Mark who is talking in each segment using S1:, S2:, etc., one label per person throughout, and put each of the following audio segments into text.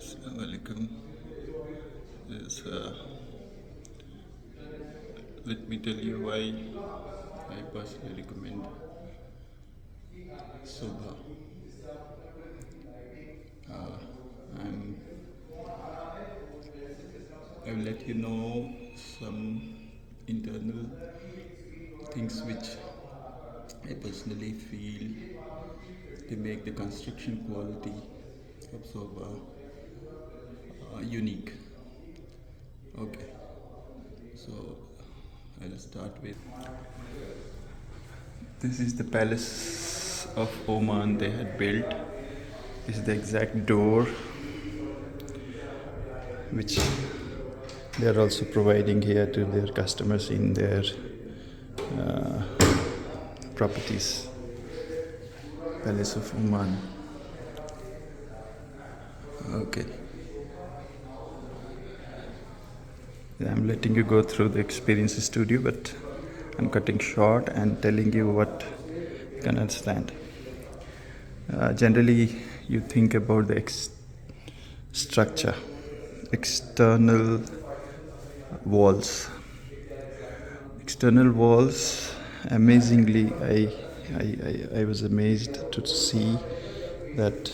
S1: Assalamualaikum. Yes, let me tell you why I personally recommend Sobha. I'm, I will let you know some internal things which I personally feel they make the construction quality of Sobha unique. Okay, so I'll start with this is the palace of Oman they had built. This is the exact door which they are also providing here to their customers in their uh, properties. Palace of Oman. Okay. I'm letting you go through the experience studio, but I'm cutting short and telling you what you can understand. Generally, you think about the structure, external walls. External walls, amazingly, I was amazed to see that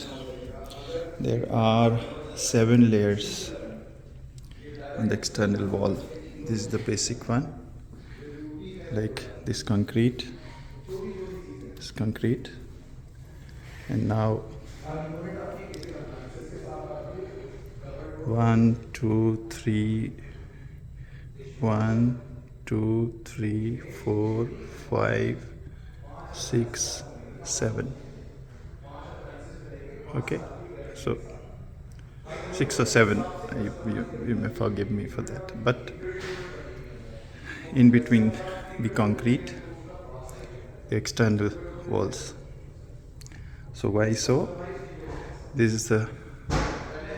S1: there are 7 layers on the external wall. This is the basic one, like this concrete, and now 1, 2, 3, 1, 2, 3, 4, 5, 6, 7. Okay, so 6 or 7. You may forgive me for that, but in between the concrete, the external walls. So why so? This is the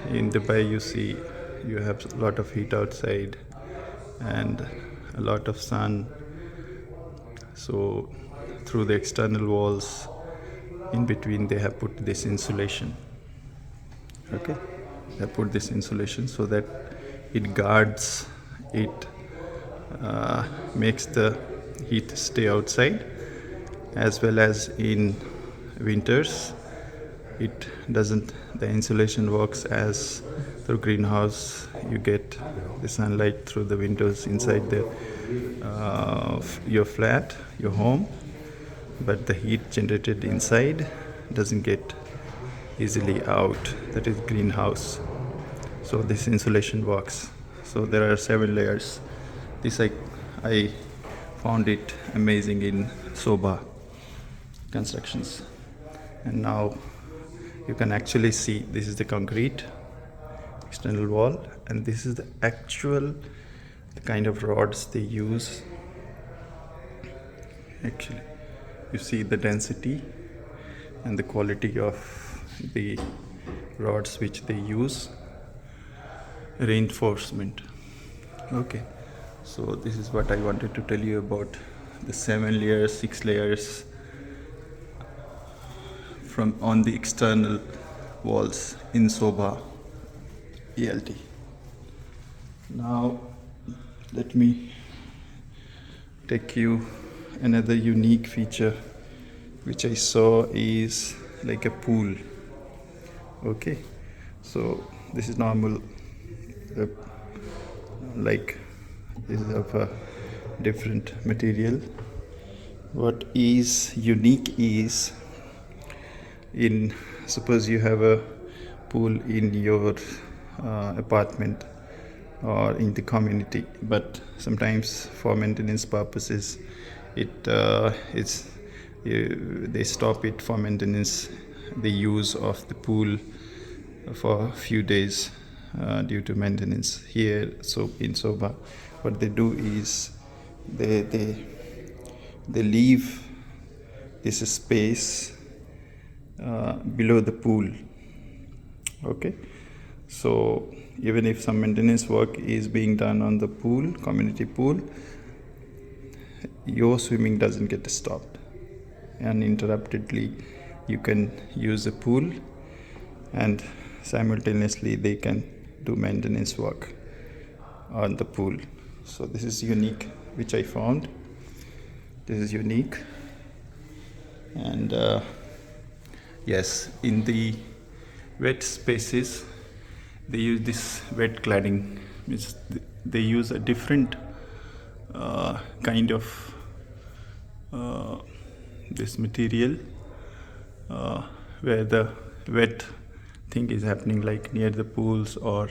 S1: in Dubai you see you have a lot of heat outside and a lot of sun. So through the external walls, in between they have put this insulation. Okay, they have put this insulation so that it guards it, makes the heat stay outside, as well as in winters it doesn't, the insulation works as through greenhouse. You get the sunlight through the windows inside the your flat, your home, but the heat generated inside doesn't get easily out. That is greenhouse. So this insulation works. So there are 7 layers. This I found it amazing in Sobha constructions. And now you can actually see this is the concrete external wall, and this is the actual the kind of rods they use. Actually, you see the density and the quality of the rods which they use. Reinforcement. Okay, so this is what I wanted to tell you about the 7 layers, 6 layers from on the external walls in Sobha ELT. Now let me take you another unique feature which I saw is like a pool. Okay, so this is normal, like this is of a different material. What is unique is, in suppose you have a pool in your apartment or in the community, but sometimes for maintenance purposes they stop it for maintenance, the use of the pool for a few days due to maintenance. Here, so in Sobha, what they do is they leave this space below the pool. Okay, so even if some maintenance work is being done on the pool, community pool, your swimming doesn't get stopped. Uninterruptedly you can use the pool, and simultaneously they can do maintenance work on the pool. So this is unique, which I found. This is unique. And yes, in the wet spaces they use this wet cladding, means they use a different kind of this material where the wet thing is happening, like near the pools, or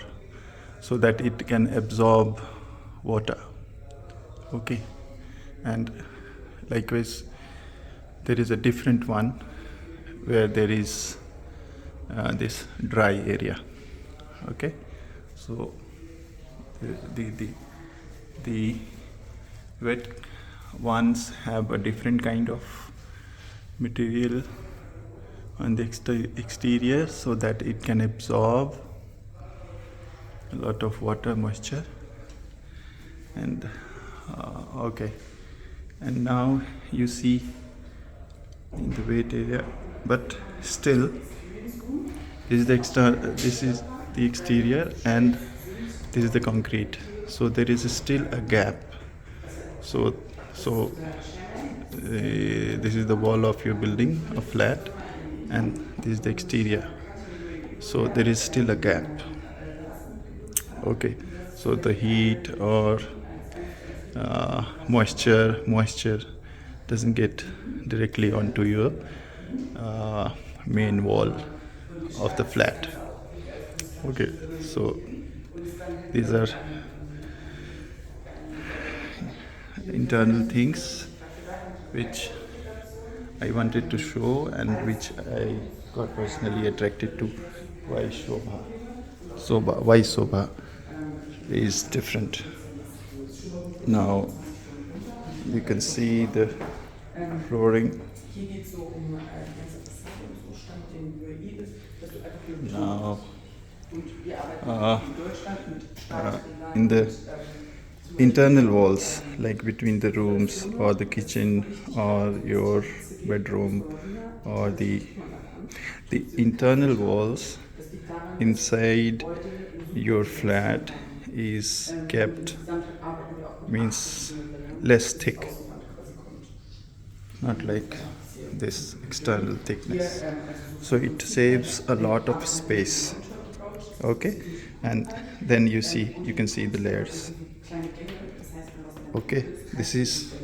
S1: so that it can absorb water. Okay. And likewise there is a different one where there is this dry area. Okay. So the wet ones have a different kind of material on the exterior so that it can absorb a lot of water, moisture. And okay, and now you see in the wet area, but still this is the exterior and this is the concrete, so there is still a gap. So this is the wall of your building, a flat, and this is the exterior, so there is still a gap. Okay, so the heat or moisture doesn't get directly onto your main wall of the flat. Okay, so these are internal things which I wanted to show and which I got personally attracted to. Why Sobha is different. Now you can see the flooring. Now in the internal walls, like between the rooms or the kitchen or your bedroom or the internal walls inside your flat is kept, means less thick, not like this external thickness, so it saves a lot of space. Okay, and then you can see the layers. Okay, this is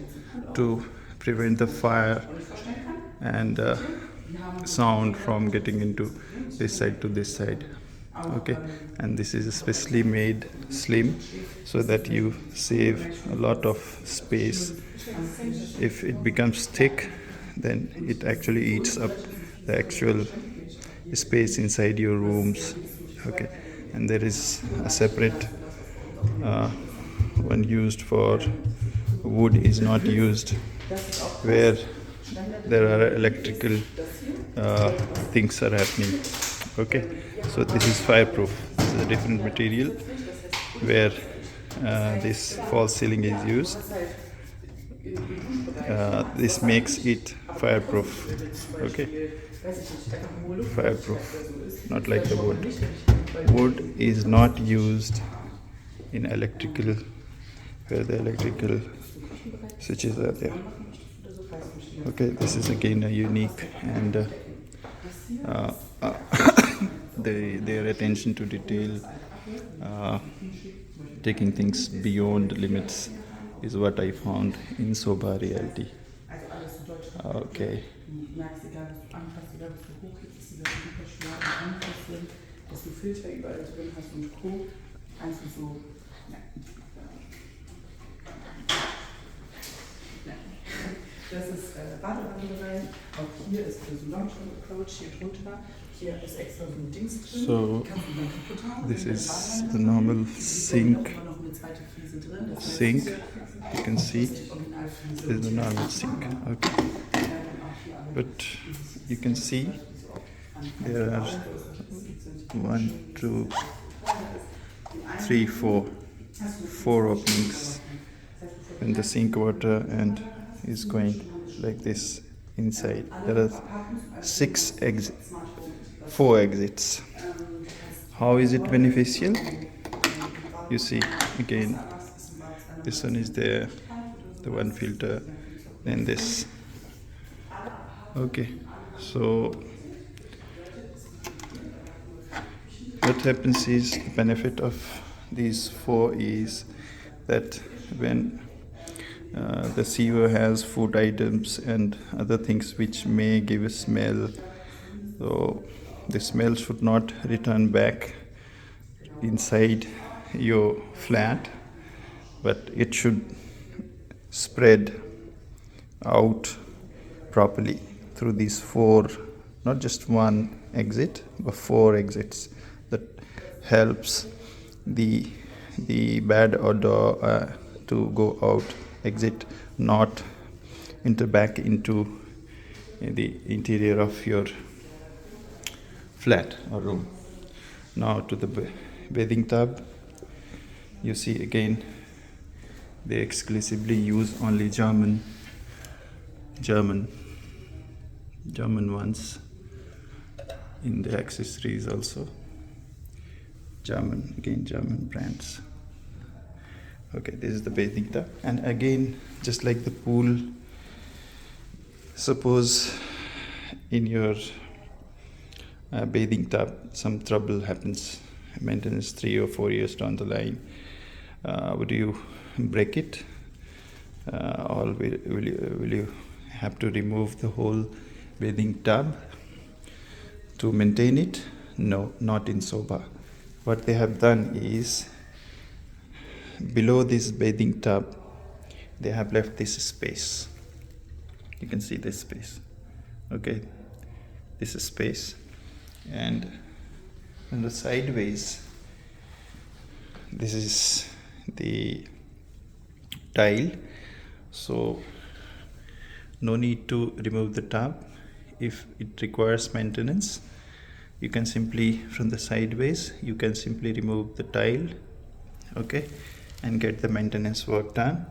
S1: to prevent the fire and sound from getting into this side to this side. Okay, and this is especially made slim so that you save a lot of space. If it becomes thick, then it actually eats up the actual space inside your rooms. Okay, and there is a separate one used for wood is not used, where there are electrical things are happening. Okay, so this is fireproof. This is a different material where this false ceiling is used. This makes it fireproof. Okay, fireproof, not like the wood. Wood is not used in electrical, where the electrical switches are there. Okay, this is again a unique, and their attention to detail, taking things beyond limits, is what I found in Sobha Realty. Okay.
S2: Das ist Badewanne. Auch hier ist so Long Approach hier drunter. Hier ist extra so ein Dings drin.
S1: So this is the normal sink. You can see this is the normal sink. Okay, but you can see there are 1, 2, 3, 4 openings in the sink water, and is going like this inside. There are 4 exits. How is it beneficial? You see, again, this one is there, the one filter, then this. Okay, so what happens is, the benefit of these four is that when the sewer has food items and other things which may give a smell, so the smell should not return back inside your flat, but it should spread out properly through these four, not just one exit, but four exits. That helps the bad odor to go out, exit, not enter back into the interior of your flat or room. Now to the bathing tub. You see, again, they exclusively use only German ones in the accessories also. German brands. Okay, this is the bathing tub, and again, just like the pool, suppose in your bathing tub some trouble happens, maintenance 3 or 4 years down the line, would you break it, or will you have to remove the whole bathing tub to maintain it? No, not in Sobha. What they have done is, below this bathing tub they have left this space. You can see this space. Okay, this is space, and on the sideways this is the tile, so no need to remove the tub. If it requires maintenance, you can simply, from the sideways, you can simply remove the tile, okay, and get the maintenance work done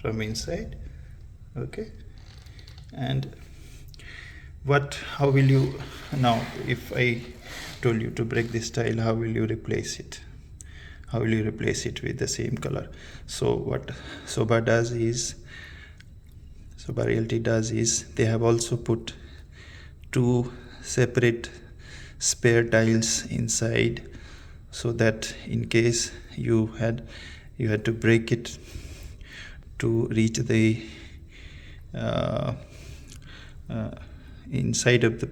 S1: from inside. Okay, and how will you now, if I told you to break this tile, how will you replace it? How will you replace it with the same color? So what Sobha Realty does is, they have also put 2 separate spare tiles inside, so that in case you had to break it to reach the inside of the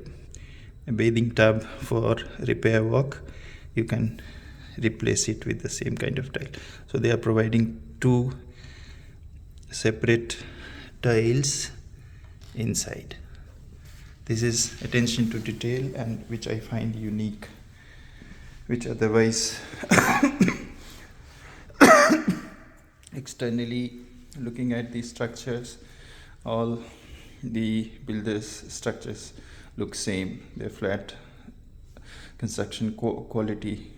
S1: bathing tub for repair work, you can replace it with the same kind of tile. So they are providing 2 separate tiles inside. This is attention to detail, and which I find unique, which otherwise externally looking at these structures, all the builders' structures look same. They're flat, construction quality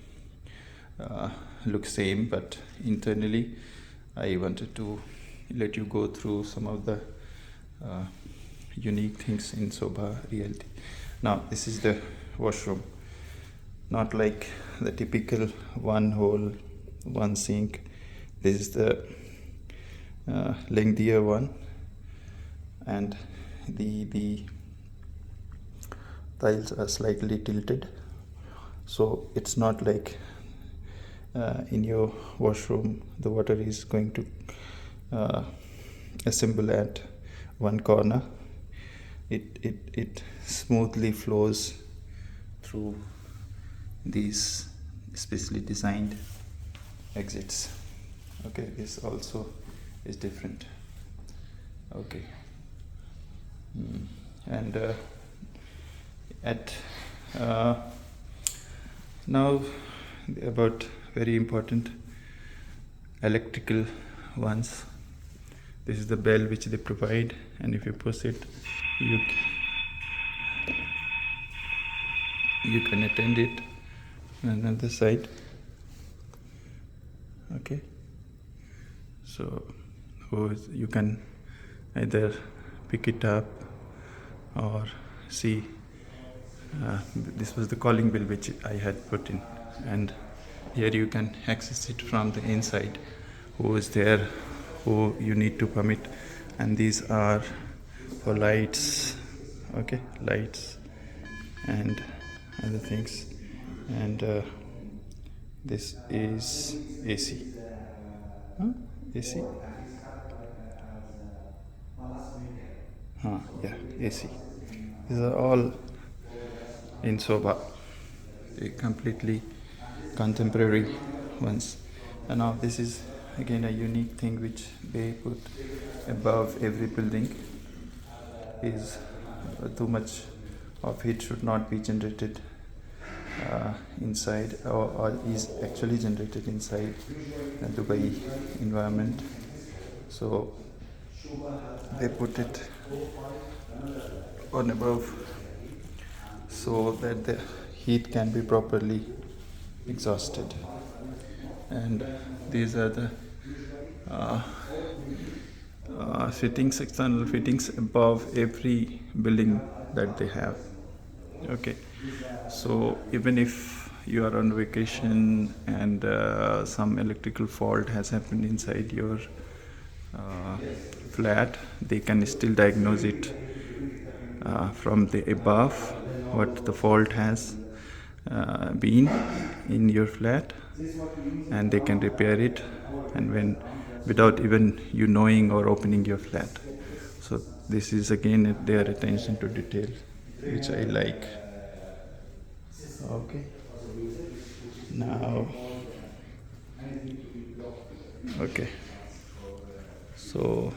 S1: looks same, but internally I wanted to let you go through some of the unique things in Sobha Realty. Now this is the washroom, not like the typical one hole, one sink. This is the lengthier one, and the tiles are slightly tilted, so it's not like in your washroom the water is going to assemble at one corner. It smoothly flows through these specially designed exits. Okay, this also is different. Okay, and at now about very important electrical ones. This is the bell which they provide, and if you push it, you can attend it on another side. Okay, so you can either pick it up or see. This was the calling bell which I had put in. and here you can access it from the inside. Who is there, who you need to permit, and these are for lights, okay, lights and other things. And this is AC. Huh? AC? Yeah, AC. These are all in Sobha. They completely contemporary ones. And now this is again a unique thing which they put above every building. Is too much of heat should not be generated inside, or is actually generated inside the Dubai environment. So they put it on above so that the heat can be properly exhausted. And these are the fittings, external fittings above every building that they have. Okay, so even if you are on vacation and some electrical fault has happened inside your flat, they can still diagnose it from the above what the fault has been in your flat, and they can repair it, and when without even you knowing or opening your flat. So this is again their attention to detail, which I like. Okay, now okay, so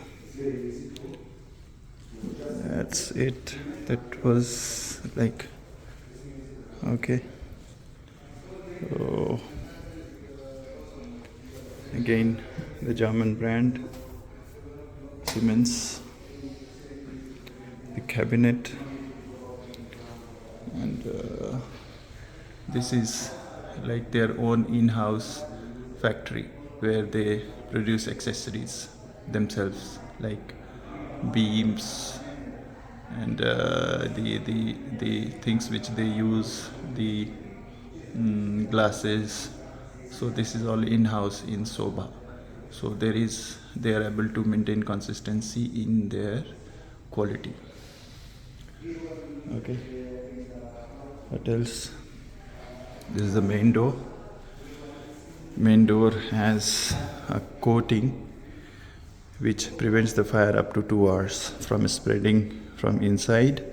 S1: that's it. That was like okay. So again, the German brand, Siemens, the cabinet, and this is like their own in-house factory where they produce accessories themselves, like beams and the things which they use, the glasses. So this is all in-house in Sobha. So they are able to maintain consistency in their quality. Okay, what else? This is the main door. Main door has a coating which prevents the fire up to 2 hours from spreading from inside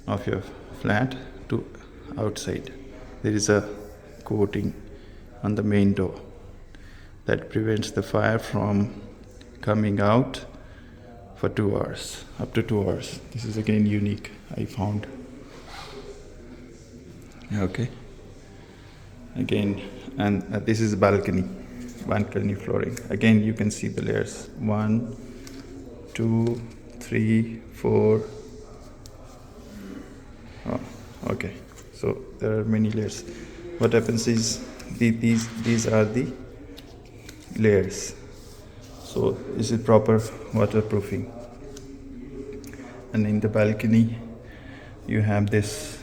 S1: of your flat to outside. There is a coating on the main door that prevents the fire from coming out for 2 hours, up to 2 hours. This is again unique, I found. Okay, again, and this is balcony flooring. Again, you can see the layers: 1, 2, 3, 4. Oh, okay, so there are many layers. What happens is these are the layers. So this is proper waterproofing. And in the balcony, you have this.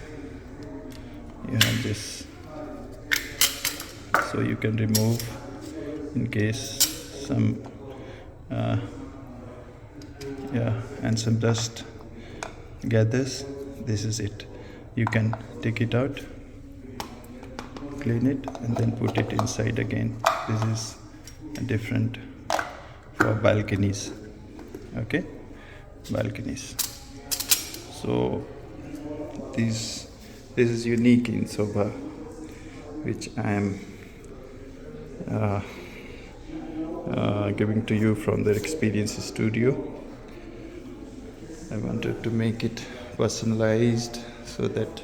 S1: So you can remove in case some and some dust gathers. This is it. You can take it out, clean it, and then put it inside again. This is different for balconies. Okay, balconies. So this is unique in Sobha, which I am giving to you from their experience studio. I wanted to make it personalized so that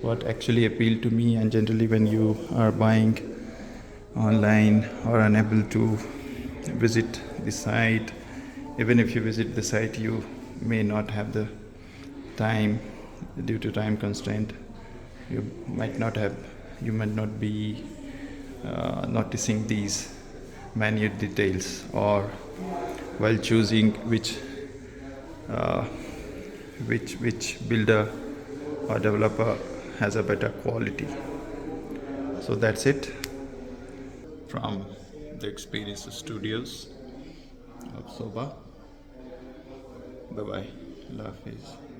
S1: what actually appealed to me, and generally when you are buying online or unable to visit the site, even if you visit the site, you may not have the time due to time constraint. You might not be noticing these minute details, or while choosing which builder or developer has a better quality. So that's it from the Experience Studios of Sobha. Bye bye. Allah Hafiz.